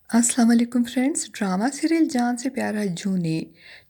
अस्सलाम वालेकुम friends. Drama serial जान से प्यारा जूनी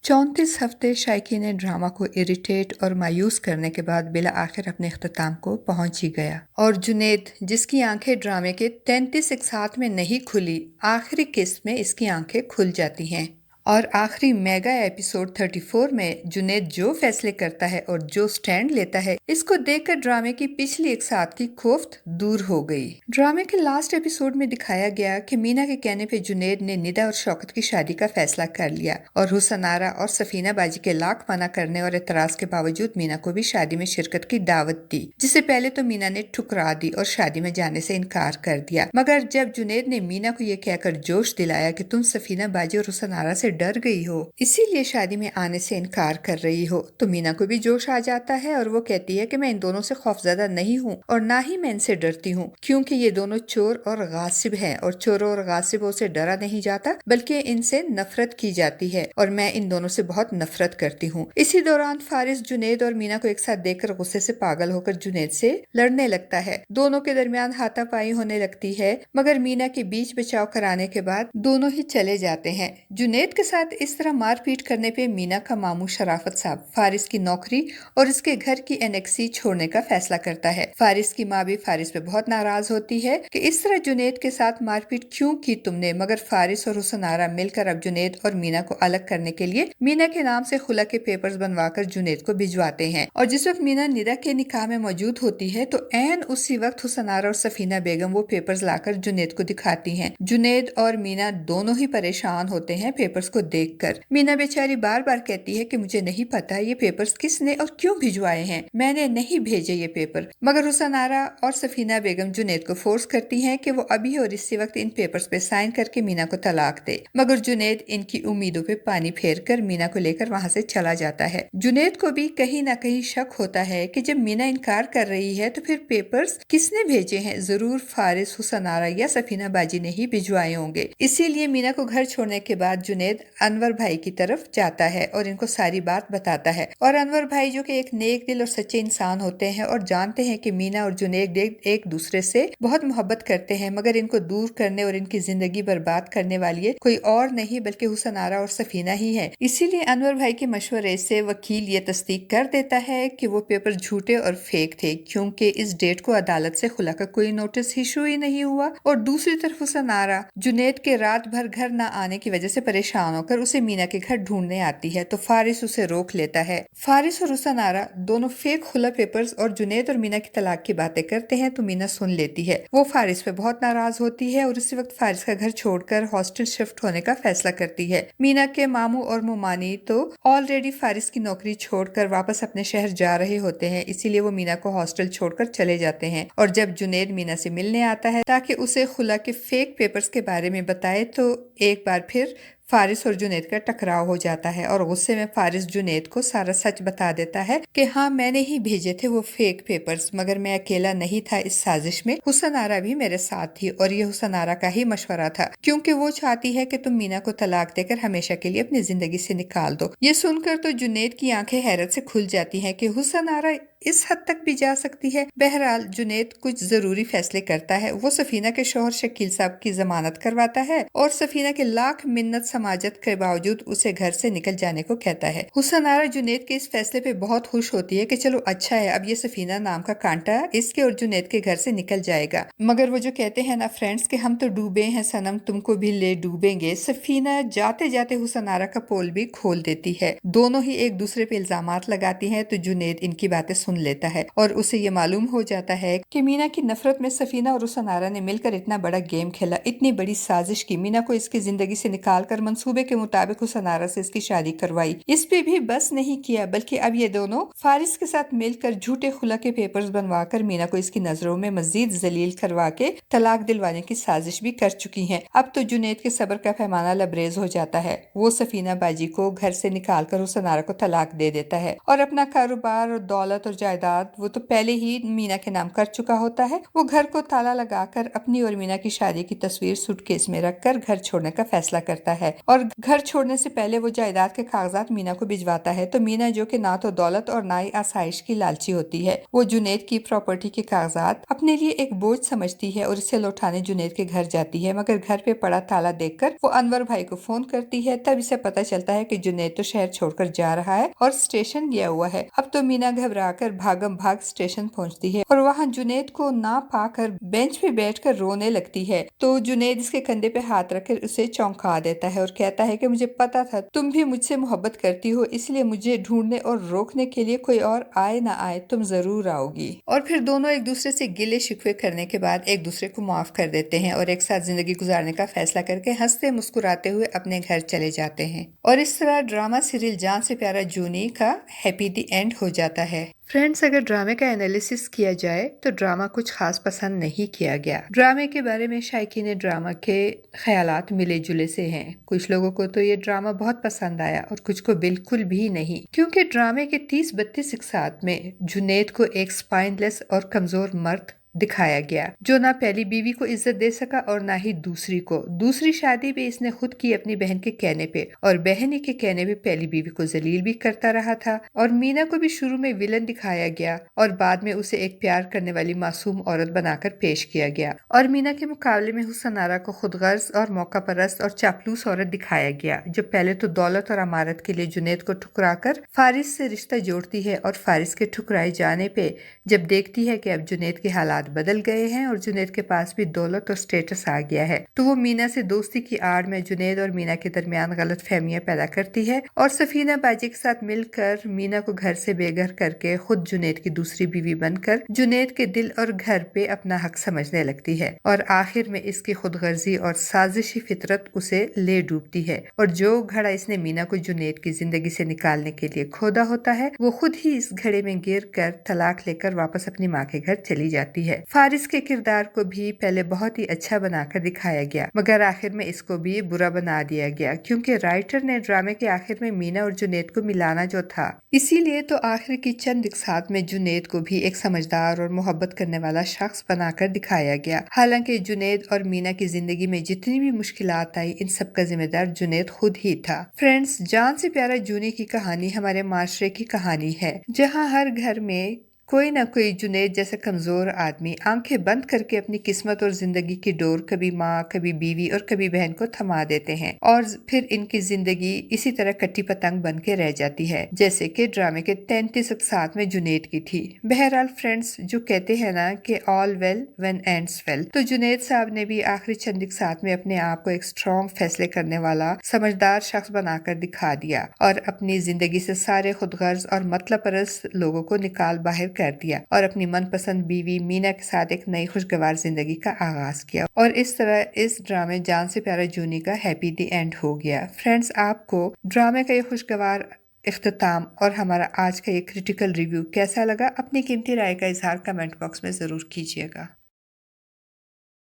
34 हफ्ते शायकीन ड्रामा को इरिटेट और मायूस करने के बाद बिला आखिर अपने इख्तिताम को पहुंच ही गया, और जुनेद जिसकी आंखें ड्रामे के 33 एक साथ में नहीं खुली, आखिरी किस्त में इसकी आंखें खुल जाती हैं। और आखिरी मेगा एपिसोड 34 में जुनेद जो फैसले करता है और जो स्टैंड लेता है, इसको देखकर ड्रामे की पिछली एक साथ की खोफ्त दूर हो गई। ड्रामे के लास्ट एपिसोड में दिखाया गया कि मीना के कहने पे जुनेद ने निदा और शौकत की शादी का फैसला कर लिया और हुसन आरा और सफीना बाजी के लाख मना करने और एतराज के बावजूद मीना को भी शादी में शिरकत की दावत दी, जिसे पहले तो मीना ने ठुकरा दी और शादी में जाने से इनकार कर दिया। मगर जब जुनेद ने मीना को ये कहकर जोश दिलाया कि तुम सफीना बाजी और हुसन आरा से डर गई हो, इसीलिए शादी में आने से इनकार कर रही हो, तो मीना को भी जोश आ जाता है और वो कहती है कि मैं इन दोनों से खौफजदा नहीं हूँ और ना ही मैं इनसे डरती हूँ, क्योंकि ये दोनों चोर और गासिब हैं और चोरों और गासिबों से डरा नहीं जाता बल्कि इनसे नफरत की जाती है और मैं इन दोनों से बहुत नफरत करती हूँ। इसी दौरान फारिस जुनेद और मीना को एक साथ देखकर गुस्से से पागल होकर जुनेद से लड़ने लगता है। दोनों के दरमियान हाथापाई होने लगती है, मगर मीना के बीच बचाव कराने के बाद दोनों ही चले जाते हैं। जुनेद के साथ इस तरह मारपीट करने पे मीना का मामू शराफत साहब फारिस की नौकरी और इसके घर की एनेक्सी छोड़ने का फैसला करता है। फारिस की माँ भी फारिस पे बहुत नाराज होती है कि इस तरह जुनेद के साथ मारपीट क्यों की तुमने, मगर फारिस और हुसन आरा मिलकर अब जुनेद और मीना को अलग करने के लिए मीना के नाम से खुला के पेपर्स बनवाकर जुनेद को भिजवाते हैं। और जिस वक्त मीना निदा के निकाह में मौजूद होती है तो ऐन उसी वक्त हुसन आरा और सफीना बेगम वो पेपर्स लाकर जुनेद को दिखाती हैं। जुनेद और मीना दोनों ही परेशान होते हैं पेपर्स को देखकर। मीना बेचारी बार बार कहती है कि मुझे नहीं पता ये पेपर्स किसने और क्यों भिजवाए हैं, मैंने नहीं भेजे ये पेपर। मगर हुसन आरा और सफीना बेगम जुनेद को फोर्स करती हैं कि वो अभी और इसी वक्त इन पेपर्स पे साइन करके मीना को तलाक दे, मगर जुनेद इनकी उम्मीदों पे पानी फेर कर मीना को लेकर वहाँ से चला जाता है। जुनेद को भी कहीं ना कहीं शक होता है कि जब मीना इनकार कर रही है तो फिर पेपर्स किसने भेजे हैं, जरूर फारिस, हुसन आरा या सफीना बाजी ने ही भिजवाए होंगे। इसीलिए मीना को घर छोड़ने के बाद जुनेद अनवर भाई की तरफ जाता है और इनको सारी बात बताता है। और अनवर भाई जो कि एक नेक दिल और सच्चे इंसान होते हैं और जानते हैं कि मीना और जुनेद एक दूसरे से बहुत मोहब्बत करते हैं, मगर इनको दूर करने और इनकी जिंदगी बर्बाद करने वाली है कोई और नहीं बल्कि हुसन आरा और सफीना ही है। इसीलिए अनवर भाई के मशवरे से वकील ये तस्दीक कर देता है कि वो पेपर झूठे और फेक थे, क्योंकि इस डेट को अदालत से खुला का कोई नोटिस इशू ही नहीं हुआ। और दूसरी तरफ हुसन आरा जुनेद के रात भर घर न आने की वजह से परेशान होकर उसे मीना के घर ढूंढने आती है, तो फारिस उसे रोक लेता है। फारिस और हुसन आरा दोनों फेक खुला पेपर्स और जुनेद और मीना की तलाक की बातें करते हैं, तो मीना सुन लेती है। वो फारिस पे बहुत नाराज होती है और उसी वक्त फारिस का घर छोड़कर हॉस्टल शिफ्ट होने का फैसला करती है। मीना के मामू और मुमानी तो ऑलरेडी फारिस की नौकरी छोड़कर वापस अपने शहर जा रहे होते हैं, इसीलिए वो मीना को हॉस्टल छोड़कर चले जाते हैं। और जब जुनेद मीना से मिलने आता है ताकि उसे खुला के फेक पेपर्स के बारे में बताए, तो एक बार फिर फारिस और जुनेद का टकराव हो जाता है और गुस्से में फारिस जुनेद को सारा सच बता देता है कि हाँ, मैंने ही भेजे थे वो फेक पेपर्स, मगर मैं अकेला नहीं था इस साजिश में, हुसन आरा भी मेरे साथ थी और ये हुसन आरा का ही मशवरा था, क्योंकि वो चाहती है कि तुम मीना को तलाक देकर हमेशा के लिए अपनी जिंदगी से निकाल दो। ये सुनकर तो जुनेद की आंखें हैरत से खुल जाती हैं कि हुसन आरा इस हद तक भी जा सकती है। बहरहाल जुनेद कुछ जरूरी फैसले करता है। वो सफीना के शौहर शकील साहब की जमानत करवाता है और सफीना के लाख मिन्नत समाजत के बावजूद उसे घर से निकल जाने को कहता है। हुसन आरा जुनेद के इस फैसले पे बहुत खुश होती है कि चलो अच्छा है, अब ये सफीना नाम का कांटा इसके और जुनेद के घर से निकल जाएगा। मगर वो जो कहते हैं ना फ्रेंड्स कि हम तो डूबे हैं सनम, तुमको भी ले डूबेंगे, सफीना जाते जाते हुसन आरा का पोल भी खोल देती है। दोनों ही एक दूसरे पे इल्जामात लगाती हैं, तो जुनेद इनकी बातें सुन लेता है और उसे ये मालूम हो जाता है कि मीना की नफरत में सफीना और हुसन आरा ने मिलकर इतना बड़ा गेम खेला, इतनी बड़ी साजिश की, मीना को इसकी जिंदगी से निकाल कर मंसूबे के मुताबिक हुसन आरा से इसकी शादी करवाई। इस पे भी बस नहीं किया, बल्कि अब ये दोनों फारिस के साथ मिलकर झूठे खुला के पेपर्स बनवाकर मीना को इसकी नजरों में मजीद जलील करवा के तलाक दिलवाने की साजिश भी कर चुकी हैं। अब तो जुनेद के सब्र का पैमाना लबरेज हो जाता है। वो सफीना बाजी को घर से निकाल कर हुसन आरा को तलाक दे देता है और अपना कारोबार और दौलत और जायदाद वो तो पहले ही मीना के नाम कर चुका होता है। वो घर को ताला लगाकर अपनी और मीना की शादी की तस्वीर सूटकेस में रखकर घर छोड़ने का फैसला करता है और घर छोड़ने से पहले वो जायदाद के कागजात मीना को भिजवाता है। तो मीना, जो कि ना तो दौलत और ना ही आसाइश की लालची होती है, वो जुनैद की प्रॉपर्टी के कागजात अपने लिए एक बोझ समझती है और इसे लौटाने जुनैद के घर जाती है। मगर घर पे पड़ा ताला देखकर वो अनवर भाई को फोन करती है। तब इसे पता चलता है कि जुनैद तो शहर छोड़कर जा रहा है और स्टेशन गया हुआ है। अब तो मीना घबराकर भागम भाग स्टेशन पहुंचती है और वहां जुनैद को ना पाकर बेंच पे बैठकर रोने लगती है। तो जुनैद इसके कंधे पे हाथ रखकर उसे चौंका देता है और कहता है कि मुझे पता था तुम भी मुझसे मोहब्बत करती हो, इसलिए मुझे ढूंढने और रोकने के लिए कोई और आए ना आए तुम जरूर आओगी। और फिर दोनों एक दूसरे से गिले शिकवे करने के बाद एक दूसरे को माफ कर देते हैं और एक साथ जिंदगी गुजारने का फैसला करके हंसते मुस्कुराते हुए अपने घर चले जाते हैं। और इस तरह ड्रामा सीरियल जान से प्यारा जूनी का हैप्पी दी एंड हो जाता है। फ्रेंड्स, अगर ड्रामे का एनालिसिस किया जाए तो ड्रामा कुछ खास पसंद नहीं किया गया। ड्रामे के बारे में शायकीन ड्रामा के ख्यालात मिले जुले से हैं। कुछ लोगों को तो ये ड्रामा बहुत पसंद आया और कुछ को बिल्कुल भी नहीं, क्योंकि ड्रामे के 30-32 इकसात में जुनैद को एक स्पाइनलेस और कमजोर मर्द दिखाया गया, जो ना पहली बीवी को इज्जत दे सका और ना ही दूसरी को। दूसरी शादी भी इसने खुद की अपनी बहन के कहने पे और बहन ही के कहने पे पहली बीवी को जलील भी करता रहा था। और मीना को भी शुरू में विलन दिखाया गया और बाद में उसे एक प्यार करने वाली मासूम औरत बनाकर पेश किया गया। और मीना के मुकाबले में हुस्न आरा को खुदगर्ज और मौका परस्त और चापलूस औरत दिखाया गया, जो पहले तो दौलत और अमारत के लिए जुनैद को ठुकराकर फारिस से रिश्ता जोड़ती है और फारिस के ठुकराए जाने पे जब देखती है कि अब जुनैद के हालात बदल गए हैं और जुनैद के पास भी दौलत और स्टेटस आ गया है, तो वो मीना से दोस्ती की आड़ में जुनैद और मीना के दरमियान गलत फहमियां पैदा करती है और सफीना बाजी के साथ मिलकर मीना को घर से बेघर करके खुद जुनैद की दूसरी बीवी बनकर जुनैद के दिल और घर पे अपना हक समझने लगती है। और आखिर में इसकी खुदगर्जी और साजिशी फितरत उसे ले डूबती है और जो घड़ा इसने मीना को जुनैद की जिंदगी से निकालने के लिए खोदा होता है, वो खुद ही इस घड़े में गिर कर तलाक लेकर वापस अपनी माँ के घर चली जाती है। फारिस के किरदार को भी पहले बहुत ही अच्छा बनाकर दिखाया गया, मगर आखिर में इसको भी बुरा बना दिया गया, क्योंकि राइटर ने ड्रामे के आखिर में मीना और जुनैद को मिलाना जो था, इसीलिए तो आखिर की चंद इकसात में जुनैद को भी एक समझदार और मोहब्बत करने वाला शख्स बनाकर दिखाया गया। हालांकि जुनैद और मीना की जिंदगी में जितनी भी मुश्किलात आई, इन सब का जिम्मेदार जुनैद खुद ही था। फ्रेंड्स, जान से प्यारा जूनी की कहानी हमारे माशरे की कहानी है, जहाँ हर घर में कोई ना कोई जुनैद जैसा कमजोर आदमी आंखें बंद करके अपनी किस्मत और जिंदगी की डोर कभी माँ, कभी बीवी और कभी बहन को थमा देते हैं और फिर इनकी जिंदगी इसी तरह कट्टी पतंग बन के रह जाती है, जैसे कि ड्रामे के 33 इकसात में जुनैद की थी। बहरहाल फ्रेंड्स, जो कहते हैं ना कि all well when ends well, तो जुनैद साहब ने भी आखिरी चंद इकसात में अपने आप को एक स्ट्रॉन्ग फैसले करने वाला समझदार शख्स बनाकर दिखा दिया और अपनी जिंदगी से सारे खुदगर्ज और मतलब परस्त लोगों को निकाल बाहर कर दिया और अपनी मनपसंद बीवी मीना के साथ एक नई खुशगवार जिंदगी का आगाज किया। और इस तरह इस ड्रामे जान से प्यारा जूनी का हैप्पी दी एंड हो गया। फ्रेंड्स, आपको ड्रामे का ये खुशगवार इख्तिताम और हमारा आज का ये क्रिटिकल रिव्यू कैसा लगा? अपनी कीमती राय का इजहार कमेंट बॉक्स में जरूर कीजिएगा।